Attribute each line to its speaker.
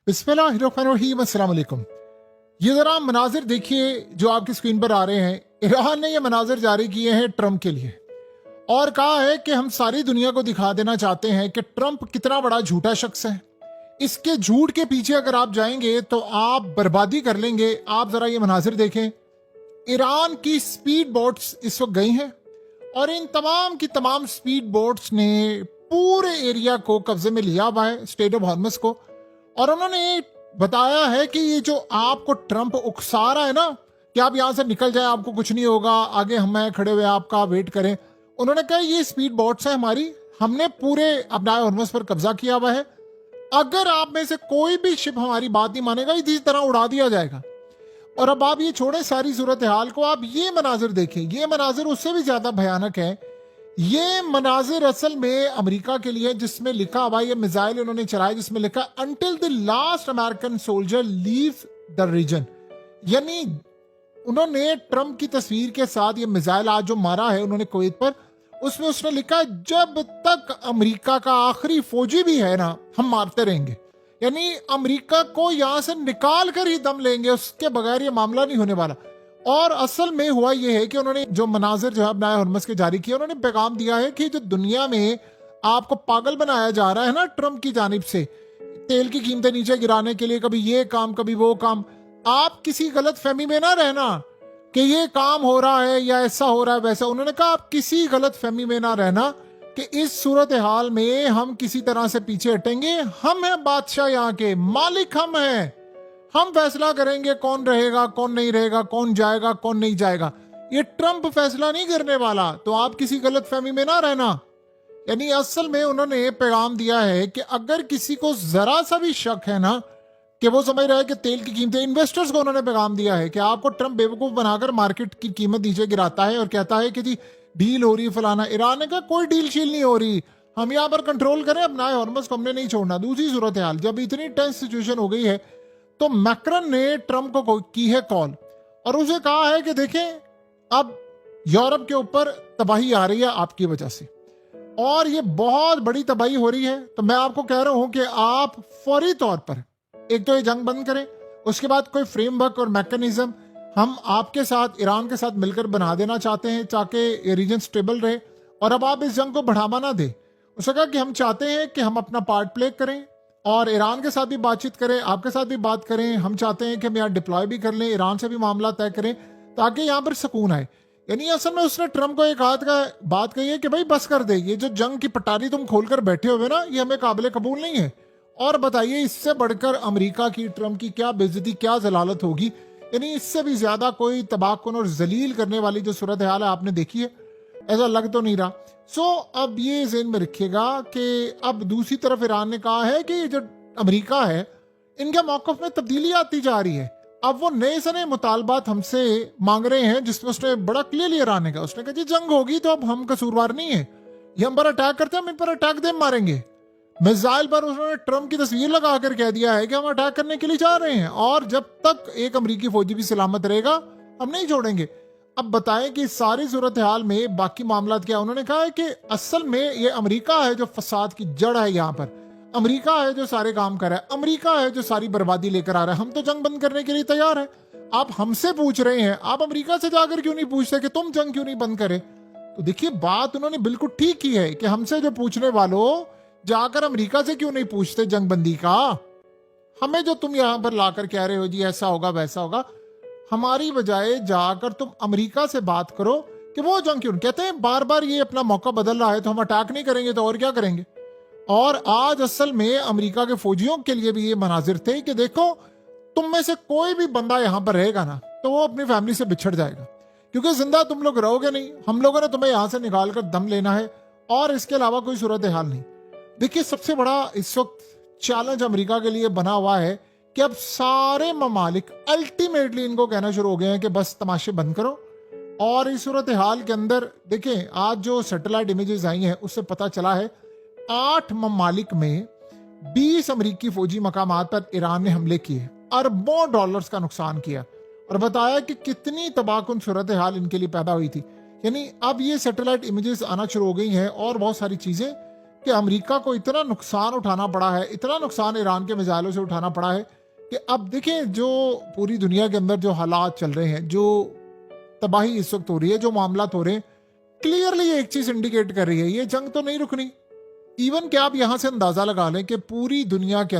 Speaker 1: बिस्मिल्लाहिर्रहमानिर्रहीम, अस्सलाम वालेकुम। ये जरा मनाजिर देखिए जो आपकी स्क्रीन पर आ रहे हैं। ईरान ने ये मनाजिर जारी किए हैं ट्रंप के लिए और कहा है कि हम सारी दुनिया को दिखा देना चाहते हैं कि ट्रंप कितना बड़ा झूठा शख्स है। इसके झूठ के पीछे अगर आप जाएंगे तो आप बर्बादी कर लेंगे। आप जरा ये मनाजिर देखें। ईरान की स्पीड बोट्स इस वक्त गई हैं और इन तमाम की तमाम स्पीड बोट्स ने पूरे एरिया को कब्जे में लिया हुआ है, स्टेट ऑफ हॉर्मस को। और उन्होंने बताया है कि ये जो आपको ट्रंप उकसा रहा है ना कि आप यहां से निकल जाए, आपको कुछ नहीं होगा, आगे हम खड़े हुए आपका वेट करें। उन्होंने कहा ये स्पीड बोट्स है हमारी, हमने पूरे अपना हॉर्मस पर कब्जा किया हुआ है। अगर आप में से कोई भी शिप हमारी बात नहीं मानेगा, इसी तरह उड़ा दिया जाएगा। और अब आप ये छोड़े सारी सूरत हाल को, आप ये मनाजिर देखें। ये मनाजिर उससे भी ज्यादा भयानक है। ये मनाजिर असल में अमेरिका के लिए, जिसमें लिखा हुआ, ये मिसाइल उन्होंने चलाया जिसमें लिखा until the last American soldier leaves the region. यानी उन्होंने ट्रंप की तस्वीर के साथ ये मिसाइल आज जो मारा है उन्होंने कुवैत पर, उसमें उसने लिखा जब तक अमेरिका का आखिरी फौजी भी है ना, हम मारते रहेंगे। यानी अमेरिका को यहां से निकाल कर ही दम लेंगे, उसके बगैर ये मामला नहीं होने वाला। और असल में हुआ यह है कि उन्होंने जो मनाजिर जो है बनाए हॉर्मस के जारी किए, उन्होंने पैगाम दिया है कि जो दुनिया में आपको पागल बनाया जा रहा है ना ट्रंप की जानिब से, तेल की कीमतें नीचे गिराने के लिए, कभी ये काम कभी वो काम, आप किसी गलत फहमी में ना रहना कि ये काम हो रहा है या ऐसा हो रहा है वैसा। उन्होंने कहा आप किसी गलत फहमी में ना रहना कि इस सूरत हाल में हम किसी तरह से पीछे हटेंगे। हम हैं बादशाह, यहाँ के मालिक हम हैं, हम फैसला करेंगे कौन रहेगा कौन नहीं रहेगा, कौन जाएगा कौन नहीं जाएगा। ये ट्रंप फैसला नहीं करने वाला, तो आप किसी गलत फहमी में ना रहना। यानी असल में उन्होंने पैगाम दिया है कि अगर किसी को जरा सा भी शक है ना कि वो समझ रहा है कि तेल की कीमतें, इन्वेस्टर्स को उन्होंने पैगाम दिया है कि आपको ट्रंप बेवकूफ बनाकर मार्केट की कीमत नीचे गिराता है और कहता है कि जी डील हो रही फलाना। ईरान ने कहा कोई डील शील नहीं हो रही, हम यहाँ पर कंट्रोल करें, अपना हॉर्मस को हमने नहीं छोड़ना। दूसरी सूरत हाल, जब इतनी टेंस सिचुएशन हो गई है तो मैक्रन ने ट्रंप को की है कॉल और उसे कहा है कि देखें अब यूरोप के ऊपर तबाही आ रही है आपकी वजह से और ये बहुत बड़ी तबाही हो रही है। तो मैं आपको कह रहा हूं कि आप फौरी तौर पर एक तो ये जंग बंद करें, उसके बाद कोई फ्रेमवर्क और मैकेनिज्म हम आपके साथ ईरान के साथ मिलकर बना देना चाहते हैं ताकि ये रीजन स्टेबल रहे और अब आप इस जंग को बढ़ावा ना दें। उसने कहा कि हम चाहते हैं कि हम अपना पार्ट प्ले करें और ईरान के साथ भी बातचीत करें, आपके साथ भी बात करें। हम चाहते हैं कि हम यहाँ डिप्लॉय भी कर लें, ईरान से भी मामला तय करें ताकि यहाँ पर सुकून आए। यानी असल में उसने ट्रंप को एक हाथ का बात कही है कि भाई बस कर दे, ये जो जंग की पटारी तुम खोलकर बैठे हुए ना, ये हमें काबिल कबूल नहीं है। और बताइए इससे बढ़कर अमेरिका की, ट्रंप की क्या बेइज्जती, क्या जलालत होगी। यानी इससे भी ज्यादा कोई तबाहकुन और जलील करने वाली जो सूरत हाल है आपने देखी है, ऐसा लग तो नहीं रहा। अब ये ज़हन में रखिएगा कि अब दूसरी तरफ ईरान ने कहा है कि जो अमेरिका है इनके मौक़िफ़ में तब्दीली आती जा रही है। अब वो नए से नए मुतालबात हमसे मांग रहे हैं जिसमें उसने बड़ा क्लियरली ईरान ने कहा, उसने कहा जी जंग होगी तो अब हम कसूरवार नहीं है, ये हम पर अटैक करते हैं, हम इन पर अटैक दे मारेंगे। मिसाइल पर उन्होंने ट्रंप की तस्वीर लगाकर कह दिया है कि हम अटैक करने के लिए जा रहे हैं और जब तक एक अमेरिकी फौजी भी सलामत रहेगा हम नहीं छोड़ेंगे। अब बताएं कि सारी सूरत हाल में बाकी मामला क्या। उन्होंने कहा है कि असल में ये अमेरिका है जो फसाद की जड़ है, यहाँ पर अमेरिका है जो सारे काम कर रहा है, अमेरिका है जो सारी बर्बादी लेकर आ रहा है। हम तो जंग बंद करने के लिए तैयार है, आप हमसे पूछ रहे हैं, आप अमेरिका से जाकर क्यों नहीं पूछते कि तुम जंग क्यों नहीं बंद करे। तो देखिए बात उन्होंने बिल्कुल ठीक की है कि हमसे जो पूछने वालों, जाकर अमेरिका से क्यों नहीं पूछते जंग बंदी का। हमें जो तुम यहां पर लाकर कह रहे हो जी ऐसा होगा वैसा होगा, हमारी बजाय जाकर तुम अमेरिका से बात करो कि वो जंग क्यों। कहते हैं बार बार ये अपना मौका बदल रहा है तो हम अटैक नहीं करेंगे तो और क्या करेंगे। और आज असल में अमेरिका के फौजियों के लिए भी ये मनाजिर थे कि देखो तुम में से कोई भी बंदा यहां पर रहेगा ना तो वो अपनी फैमिली से बिछड़ जाएगा, क्योंकि जिंदा तुम लोग रहोगे नहीं, हम लोगों ने तुम्हें यहां से निकाल कर दम लेना है और इसके अलावा कोई सूरत हाल नहीं। देखिए सबसे बड़ा इस वक्त चैलेंज अमेरिका के लिए बना हुआ है कि अब सारे ममालिक अल्टीमेटली इनको कहना शुरू हो गए हैं कि बस तमाशे बंद करो। और इस सूरत हाल के अंदर देखें आज जो सैटेलाइट इमेजेस आई हैं उससे पता चला है 8 ममालिक में 20 अमेरिकी फौजी मकामात पर ईरान ने हमले किए, अरबों डॉलर्स का नुकसान किया और बताया कि कितनी तबाहकुन सूरत हाल इनके लिए पैदा हुई थी। यानी अब ये सैटेलाइट इमेजेस आना शुरू हो गई हैं और बहुत सारी चीजें कि अमेरिका को इतना नुकसान उठाना पड़ा है, इतना नुकसान ईरान के मिसाइलों से उठाना पड़ा है कि अब देखें जो पूरी दुनिया के अंदर जो हालात चल रहे हैं, जो तबाही इस वक्त हो रही है, जो मामला हो रहे हैं, क्लियरली एक चीज इंडिकेट कर रही है, ये जंग तो नहीं रुकनी। इवन क्या आप यहां से अंदाजा लगा लें कि पूरी दुनिया के